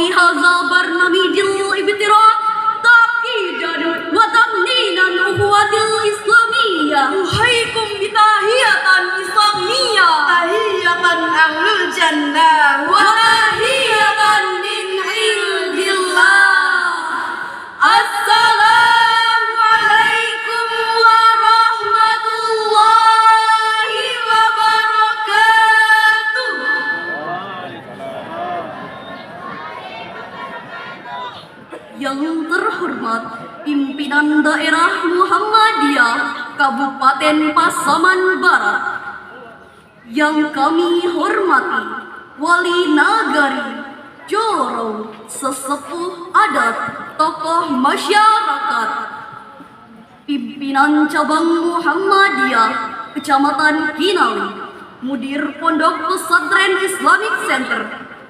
في هذا برنامج الابتراء تأكيدا وتمنينا الأخوة الإسلامية أحييكم بتحية إسلامية تحية أهل الجنة وتحية من عند الله. السلام عليكم ورحمة الله وبركاته. Yang terhormat pimpinan daerah Muhammadiyah Kabupaten Pasaman Barat, yang kami hormati Wali Nagari, Joro, sesepuh adat, tokoh masyarakat, pimpinan cabang Muhammadiyah Kecamatan Kinali, Mudir Pondok Pesantren Islamic Center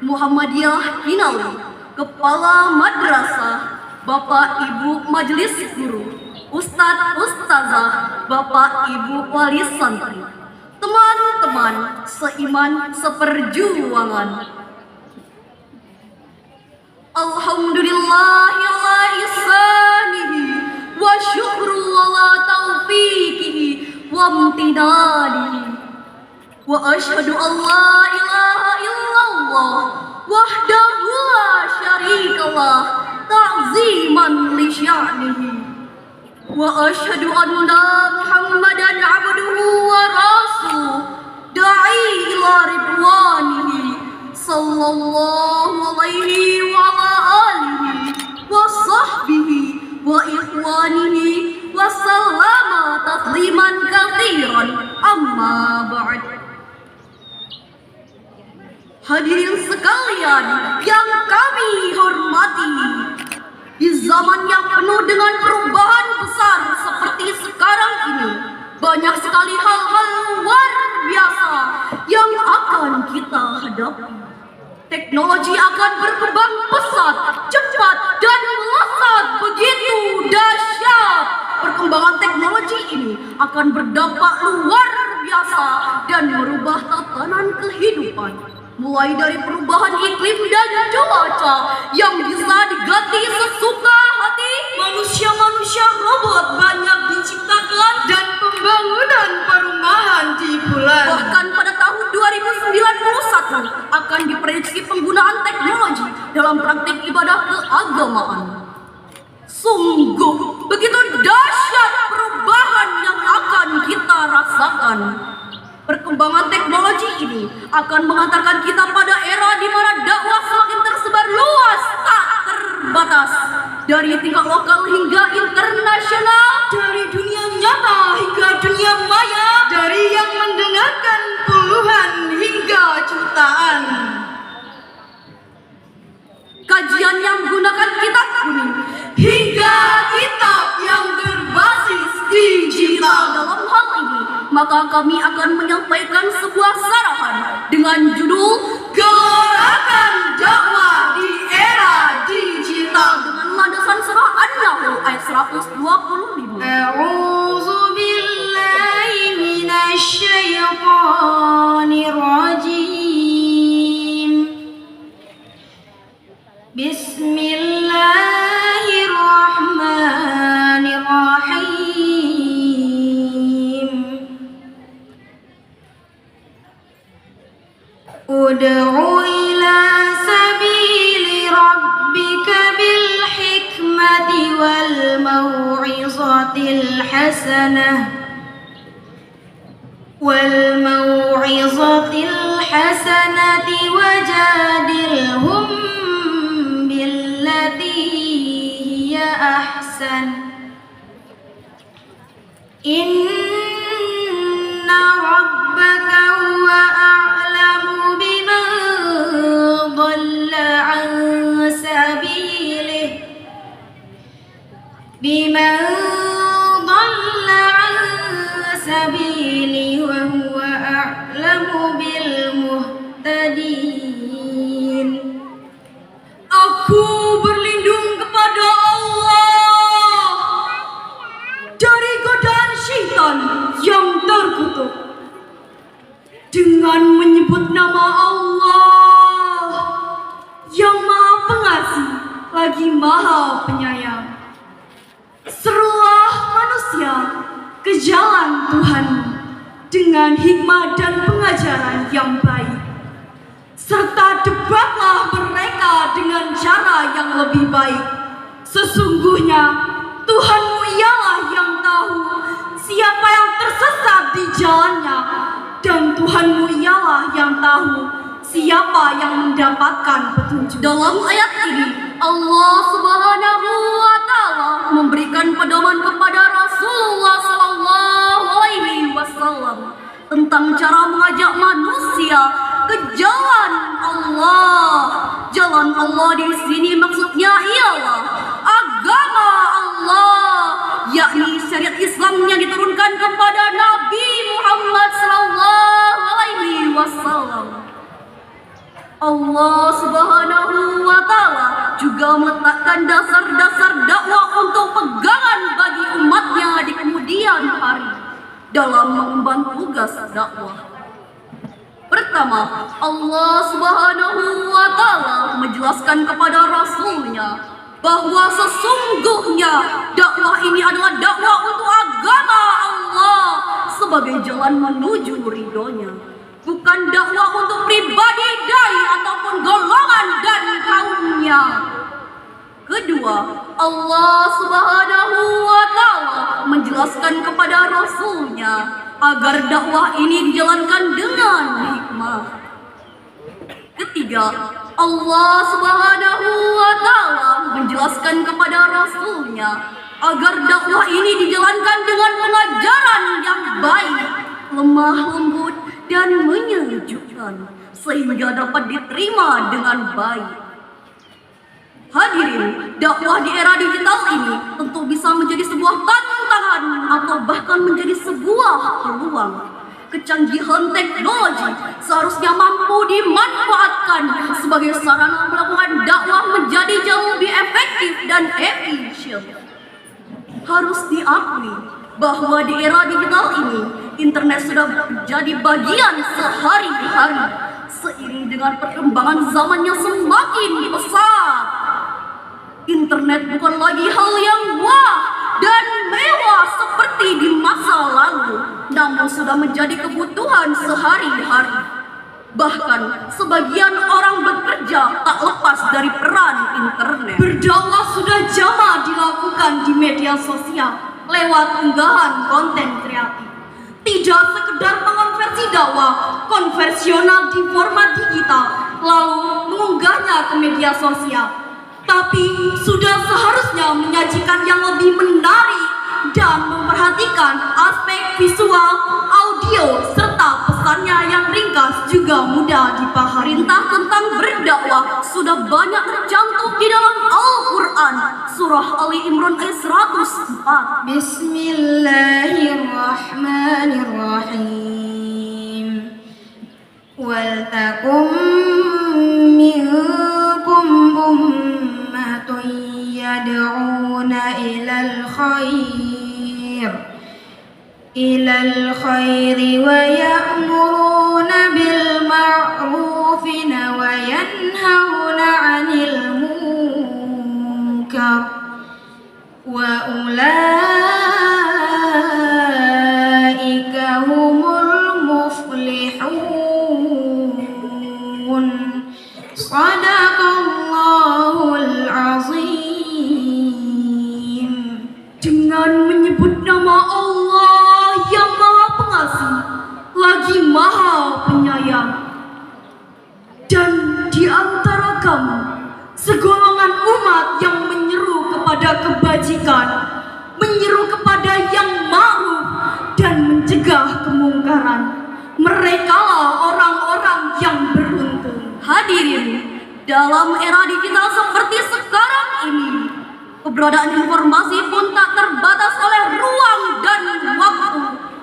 Muhammadiyah Kinali, Kepala Madrasah, Bapak Ibu Majelis Guru, Ustadz Ustazah, Bapak Ibu Wali Santri, teman-teman seiman seperjuangan. Alhamdulillahilla ihsanihi wa syukru ala taufiqihi wa amtinanihi wa asyhadu an la ilaha illallah wahdahu la syarikalah ta'ziman li sya'nihi wa asyhadu anna Muhammadan abduhu wa rasuluh da'i ila ridwanihi sallallahu alaihi wa ala alihi wa sahbihi wa ikhwanihi wa sallama tasliman katsiran amma ba'd. Hadirin sekalian yang kami hormati, di zaman yang penuh dengan perubahan besar seperti sekarang ini, banyak sekali hal-hal luar biasa yang akan kita hadapi. Teknologi akan berkembang pesat, cepat, dan melesat begitu dahsyat. Perkembangan teknologi ini akan berdampak luar biasa dan merubah tatanan kehidupan. Mulai dari perubahan iklim dan cuaca yang bisa diganti sesuka hati, manusia-manusia robot banyak diciptakan, dan pembangunan perumahan di bulan. Bahkan pada tahun 2091 akan diprediksi penggunaan teknologi dalam praktik ibadah keagamaan. Sungguh begitu dahsyat perubahan yang akan kita rasakan. Perkembangan teknologi ini akan mengantarkan kita pada era di mana dakwah semakin tersebar luas, tak terbatas, dari tingkat lokal hingga internasional, Dari dunia nyata hingga dunia maya, dari yang mendengarkan puluhan hingga jutaan. kajian yang menggunakan kitab kuning Hingga kitab yang berbasis digital. dalam hal ini, maka kami akan menyampaikan sebuah sarahan dengan judul Gerakan dakwah di era digital. dengan landasan surah An-Nahl ayat 125. A'udzu billahi minasy syaithanir rajim. Bismillahirrahmanirrahim. Ud'u ila sabili rabbika bil hikmati wal mau'izatil hasanah wajadilhum billati hiya ahsan. Inna rabbaka huwa a'lamu biman dhalla an sabilihi wa huwa a'lamu bil muhtadin. Aku berlindung kepada Allah dari godaan syaitan yang terkutuk dengan menyebut nama Allah yang Maha Pengasih serta debatlah mereka dengan cara yang lebih baik. Sesungguhnya Tuhanmu ialah yang tahu siapa yang tersesat di jalannya, dan Tuhanmu ialah yang tahu siapa yang mendapatkan petunjuk. Dalam ayat ini, Allah Subhanahu wa Ta'ala memberikan pedoman kepada Rasulullah Sallallahu Alaihi Wasallam tentang cara mengajak manusia ke jalan Allah. Jalan Allah di sini maksudnya ialah agama Allah, yakni syariat Islam yang diturunkan kepada Nabi Muhammad Sallallahu Alaihi Wasallam. Allah Subhanahu wa Ta'ala juga meletakkan dasar-dasar dakwah untuk pegangan bagi umatnya di kemudian hari dalam mengemban tugas dakwah. Pertama, Allah Subhanahu wa Ta'ala menjelaskan kepada Rasulnya bahwa sesungguhnya dakwah ini adalah dakwah untuk agama Allah sebagai jalan menuju ridhonya, bukan dakwah untuk pribadi dai ataupun golongan dan kaumnya. Kedua, Allah Subhanahu wa Ta'ala menjelaskan kepada Rasulnya agar dakwah ini dijalankan dengan hikmah. Ketiga, Allah Subhanahu wa Ta'ala menjelaskan kepada Rasulnya agar dakwah ini dijalankan dengan pengajaran yang baik, lemah lembut, dan menyejukkan, sehingga dapat diterima dengan baik. Hadirin, dakwah di era digital ini tentu bisa menjadi sebuah tantangan atau bahkan menjadi sebuah peluang. Kecanggihan teknologi seharusnya mampu dimanfaatkan sebagai sarana melakukan dakwah menjadi jauh lebih efektif dan efisien. Harus diakui bahwa di era digital ini, internet sudah menjadi bagian sehari-hari seiring dengan perkembangan zaman yang semakin pesat. Internet bukan lagi hal yang wah dan mewah seperti di masa lalu, namun sudah menjadi kebutuhan sehari-hari. Bahkan sebagian orang bekerja tak lepas dari peran internet. Berdakwah sudah jamak dilakukan di media sosial lewat unggahan konten kreatif. Tidak sekedar mengonversi dakwah konvensional di format digital lalu mengunggahnya ke media sosial, tapi sudah seharusnya menyajikan yang lebih menarik dan memperhatikan aspek visual, audio, serta pesannya yang ringkas juga mudah dipahami. Perintah tentang berdakwah sudah banyak tercantum di dalam Al-Quran, surah Ali Imran ayat 104. Bismillahirrahmanirrahim. Wal takum minkum ummatun yad'una ilal khairi wa ya'muruna bil ma'rufi wa yanhauna 'anil munkar wa ulaika humul muflihun. Shadaqallahul azim. Dengan menyebut nama Allah yang Maha Pengasih lagi Maha Penyayang, dan di antara kamu segolongan umat yang menyeru kepada kebajikan, menyeru kepada yang ma'ruf dan mencegah kemungkaran. Merekalah orang-orang yang beruntung. Hadirin, dalam era digital seperti sekarang ini, keberadaan informasi pun tak terbatas oleh ruang dan waktu.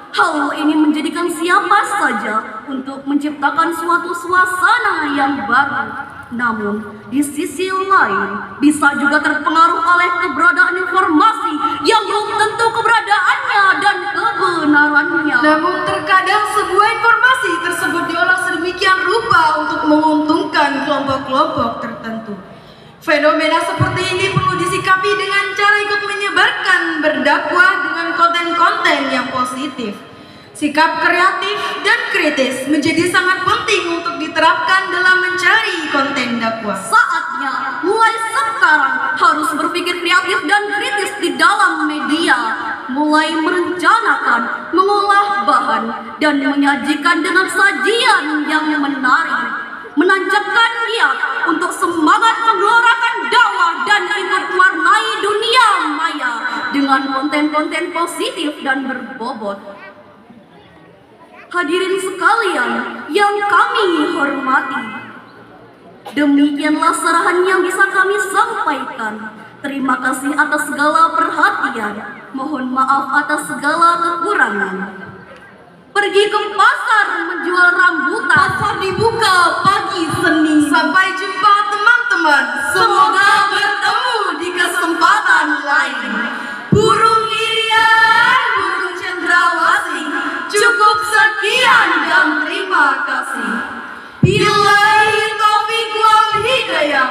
Hal ini menjadikan siapa saja untuk menciptakan suatu suasana yang baru. Namun, di sisi lain, bisa juga terpengaruh oleh keberadaan informasi yang belum tentu keberadaannya dan kebenarannya. Namun terkadang sebuah informasi tersebut diolah sedemikian rupa untuk menguntungkan kelompok-kelompok tertentu. Fenomena seperti ini perlu disikapi dengan cara ikut menyebarkan berdakwah dengan konten-konten yang positif. Sikap kreatif dan kritis menjadi sangat penting untuk diterapkan dalam mencari konten dakwah. Saatnya mulai sekarang harus berpikir kreatif dan kritis di dalam media, mulai merencanakan, mengolah bahan, dan menyajikan dengan sajian yang menarik, menancapkan niat untuk semangat menggelorakan dakwah dan ikut warnai dunia maya dengan konten-konten positif dan berbobot. Hadirin sekalian yang kami hormati, demikianlah sarahan yang bisa kami sampaikan. Terima kasih atas segala perhatian. Mohon maaf atas segala kekurangan. Pergi ke pasar menjual rambutan. Pasar dibuka pagi Senin. Sampai jumpa teman-teman. Semoga bertemu di kesempatan lain. Burung irian, burung cendrawasih. Cukup sekian dan terima kasih. Billahi taufiq wal hidayah.